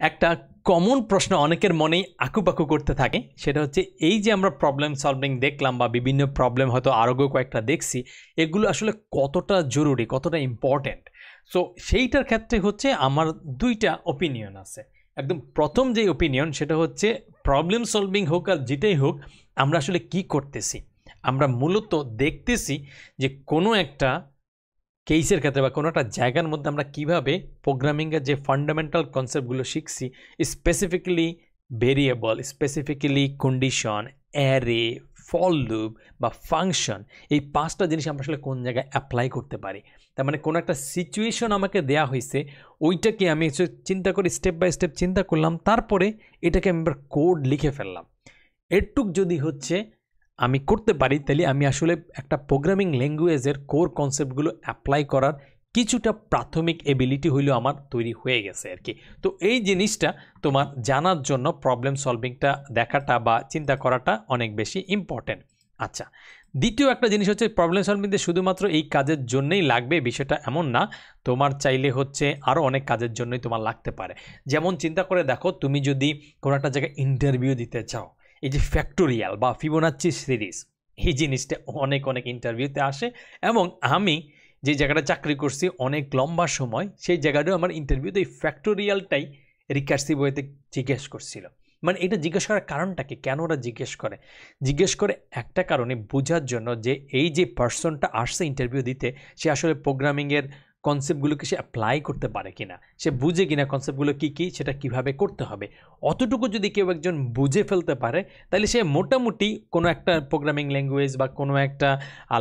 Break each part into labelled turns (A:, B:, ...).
A: একটা কমন প্রশ্ন অনেকের মনেই আকুপাকু করতে থাকে, সেটা হচ্ছে এই যে আমরা প্রবলেম সলভিং দেখলাম বা বিভিন্ন প্রবলেম হয়তো আরও কয়েকটা দেখছি, এগুলো আসলে কতটা জরুরি, কতটা ইম্পর্ট্যান্ট। সো সেইটার ক্ষেত্রে হচ্ছে আমার দুইটা ওপিনিয়ন আছে। একদম প্রথম যে ওপিনিয়ন সেটা হচ্ছে প্রবলেম সলভিং হোক আর যেটাই হোক, আমরা আসলে কি করতেছি, আমরা মূলত দেখতেছি যে কোনো একটা কেসের ক্ষেত্রে বা কোনো একটা জায়গার মধ্যে আমরা কীভাবে প্রোগ্রামিংয়ের যে ফান্ডামেন্টাল কনসেপ্টগুলো শিখছি, specifically variable, specifically condition, array, for loop বা ফাংশন, এই 5টা জিনিস আমরা আসলে কোন জায়গায় অ্যাপ্লাই করতে পারি। তার মানে কোনো একটা সিচুয়েশন আমাকে দেয়া হয়েছে, ওইটাকে আমি চিন্তা করি, স্টেপ বাই স্টেপ চিন্তা করলাম, তারপরে এটাকে আমি কোড লিখে ফেললাম। এরটুক যদি হচ্ছে আমি করতে পারি, তাহলে আমি আসলে একটা প্রোগ্রামিং ল্যাঙ্গুয়েজের কোর কনসেপ্টগুলো অ্যাপ্লাই করার কিছুটা প্রাথমিক এবিলিটি হইলেও আমার তৈরি হয়ে গেছে আর কি। তো এই জিনিসটা তোমার জানার জন্য প্রবলেম সলভিংটা দেখাটা বা চিন্তা করাটা অনেক বেশি ইম্পর্টেন্ট। আচ্ছা, দ্বিতীয় একটা জিনিস হচ্ছে প্রবলেম সলভিংতে শুধুমাত্র এই কাজের জন্যই লাগবে বিষয়টা এমন না, তোমার চাইলে হচ্ছে আরও অনেক কাজের জন্যই তোমার লাগতে পারে। যেমন চিন্তা করে দেখো, তুমি যদি কোনো একটা জায়গায় ইন্টারভিউ দিতে চাও, এই যে ফ্যাক্টোরিয়াল বা ফিবোনাচ্চি সিরিজ, এই জিনিসটা অনেক ইন্টারভিউতে আসে, এবং আমি যে জায়গাটা চাকরি করছি অনেক লম্বা সময়, সেই জায়গাটাও আমার ইন্টারভিউতে এই ফ্যাক্টোরিয়ালটাই রিকার্সিভ ওয়েতে জিজ্ঞেস করছিল। মানে এটা জিজ্ঞেস করার কারণটা কি, কেন ওরা জিজ্ঞেস করে একটা কারণে, বোঝার জন্য যে এই যে পার্সনটা আসছে ইন্টারভিউ দিতে, সে আসলে প্রোগ্রামিংয়ের কনসেপ্টগুলোকে সে অ্যাপ্লাই করতে পারে কিনা, সে বুঝে কিনা কনসেপ্টগুলো কী সেটা কিভাবে করতে হবে। অতটুকু যদি কেউ একজন বুঝে ফেলতে পারে, তাহলে সে মোটামুটি কোনো একটা প্রোগ্রামিং ল্যাঙ্গুয়েজ বা কোনো একটা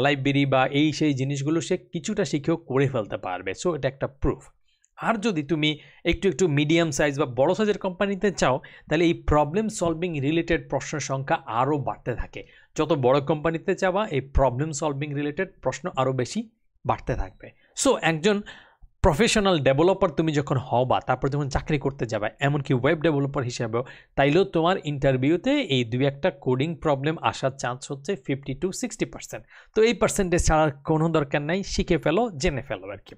A: লাইব্রেরি বা এই সেই জিনিসগুলো সে কিছুটা শিখেও করে ফেলতে পারবে। সো এটা একটা প্রুফ। আর যদি তুমি একটু মিডিয়াম সাইজ বা বড় সাইজের কোম্পানিতে চাও, তাহলে এই প্রবলেম সলভিং রিলেটেড প্রশ্নের সংখ্যা আরও বাড়তে থাকে। যত বড় কোম্পানিতে যাবা, এই প্রবলেম সলভিং রিলেটেড প্রশ্ন আরও বেশি বাড়তে থাকবে। সো একজন প্রফেশনাল ডেভেলপার তুমি যখন হবা, তারপর যখন চাকরি করতে যাবে, এমনকি ওয়েব ডেভেলপার হিসেবেও, তাইলেও তোমার ইন্টারভিউতে এই 2-1টা কোডিং প্রবলেম আসার চান্স হচ্ছে 50 to 60%। তো এই পার্সেন্টেজ ছাড়ার কোনো দরকার নাই, শিখে ফেলো, জেনে ফেলো আর কি।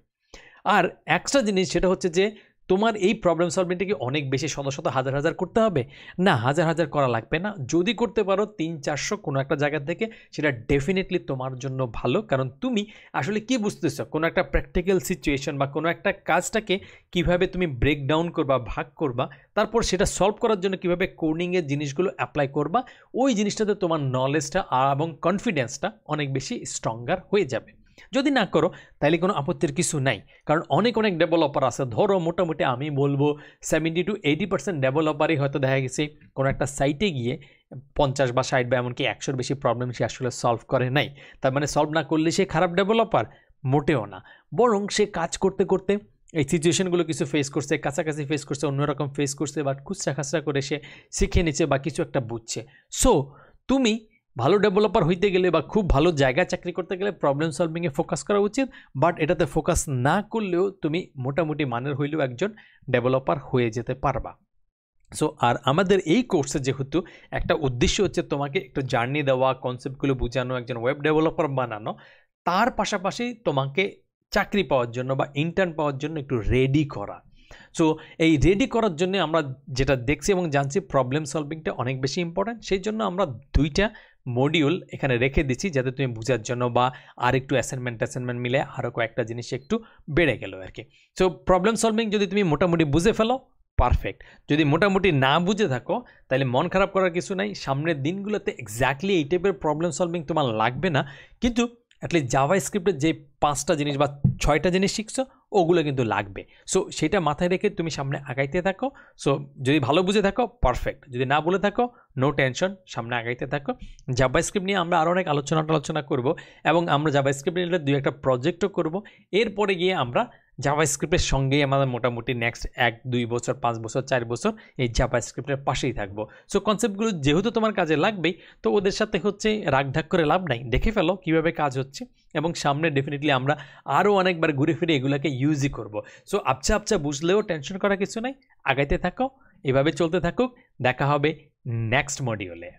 A: আর এক্সট্রা জিনিস সেটা হচ্ছে যে তোমার এই প্রবলেম সলভিংটা কি অনেক বেশি শত হাজার করতে হবে? না, হাজার করা লাগবে না। যদি করতে পারো 300-400 কোনো একটা জায়গা থেকে, সেটা ডেফিনেটলি তোমার জন্য ভালো। কারণ তুমি আসলে কি বুঝতেছো, কোনো একটা প্র্যাকটিক্যাল সিচুয়েশন বা কোনো একটা কাজটাকে কিভাবে তুমি ব্রেকডাউন করবা, ভাগ করবা, তারপর সেটা সলভ করার জন্য কিভাবে কোডিংয়ের জিনিসগুলো অ্যাপ্লাই করবা, ওই জিনিসটাতে তোমার নলেজটা এবং কনফিডেন্সটা অনেক বেশি স্ট্রঙ্গার হয়ে যাবে। যদি না করো তাহলে কোনো আপত্তির কিছু নাই, কারণ অনেক ডেভেলপার আছে। ধরো মোটামুটি আমি বলবো 70 to 80% ডেভেলপারই হয়তো দেখা গেছে কোনো একটা সাইটে গিয়ে 50 বা 60 বা এমনকি 100-র বেশি প্রবলেম সে আসলে সলভ করে নাই। তার মানে সলভ না করলে সে খারাপ ডেভেলপার? মোটেও না। বরং সে কাজ করতে করতে এই সিচুয়েশনগুলো কিছু ফেস করছে, কাছাকাছি ফেস করছে, অন্যরকম ফেস করছে, বা খুচরা খাচরা করে সে শিখে নিচ্ছে বা কিছু একটা বুঝছে। সো তুমি ভালো ডেভেলপার হইতে গেলে বা খুব ভালো জায়গায় চাকরি করতে গেলে প্রবলেম সলভিংয়ে ফোকাস করা উচিত, বাট এটাতে ফোকাস না করলেও তুমি মোটামুটি মানের হইলেও একজন ডেভেলপার হয়ে যেতে পারবা। সো আর আমাদের এই কোর্সে যেহেতু একটা উদ্দেশ্য হচ্ছে তোমাকে একটু জার্নি দেওয়া, কনসেপ্টগুলো বোঝানো, একজন ওয়েব ডেভেলপার বানানো, তার পাশাপাশি তোমাকে চাকরি পাওয়ার জন্য বা ইন্টার্ন পাওয়ার জন্য একটু রেডি করা। সো এই রেডি করার জন্য আমরা যেটা দেখছি এবং জানছি, প্রবলেম সলভিংটা অনেক বেশি ইম্পর্ট্যান্ট। সেই জন্য আমরা 2টা মডিউল এখানে রেখে দিচ্ছি, যাতে তুমি বোঝার জন্য, বা আর একটু অ্যাসাইনমেন্ট মিলে আরও কয়েকটা জিনিস একটু বেড়ে গেল আর কি। সো প্রবলেম সলভিং যদি তুমি মোটামুটি বুঝে ফেলো, পারফেক্ট। যদি মোটামুটি না বুঝে থাকো, তাহলে মন খারাপ করার কিছু নাই। সামনের দিনগুলোতে এক্স্যাক্টলি এই টাইপের প্রবলেম সলভিং তোমার লাগবে না, কিন্তু অ্যাটলিস্ট জাভাস্ক্রিপ্টের যে 5টা জিনিস বা 6টা জিনিস শিখছো, ওগুলো কিন্তু লাগবে। সো সেটা মাথায় রেখে তুমি সামনে আগাইতে থাকো। সো যদি ভালো বুঝে থাকো, পারফেক্ট। যদি না বলে থাকো, নো টেনশন, সামনে আগাইতে থাকো। জাভাস্ক্রিপ্ট নিয়ে আমরা আরও অনেক আলোচনা করব, এবং আমরা জাভাস্ক্রিপ্ট নিয়ে 2-1টা প্রজেক্টও করব। এরপরে গিয়ে আমরা জাভাস্ক্রিপ্টের সঙ্গেই আমাদের মোটামুটি নেক্সট 1-2 বছর, 5 বছর, 4 বছর এই জাভাস্ক্রিপ্টের পাশেই থাকবো। সো কনসেপ্টগুলো যেহেতু তোমার কাজে লাগবেই, তো ওদের সাথে হচ্ছে রাগঢাক করে লাভ নাই, দেখে ফেলো কীভাবে কাজ হচ্ছে, এবং সামনে ডেফিনেটলি আমরা আরও অনেকবার ঘুরে ফিরে এগুলোকে ইউজই করব। সো আবছা বুঝলেও টেনশন করার কিছু নাই, আগাইতে থাকো, এভাবে চলতে থাকুক। দেখা হবে নেক্সট মডিউলে।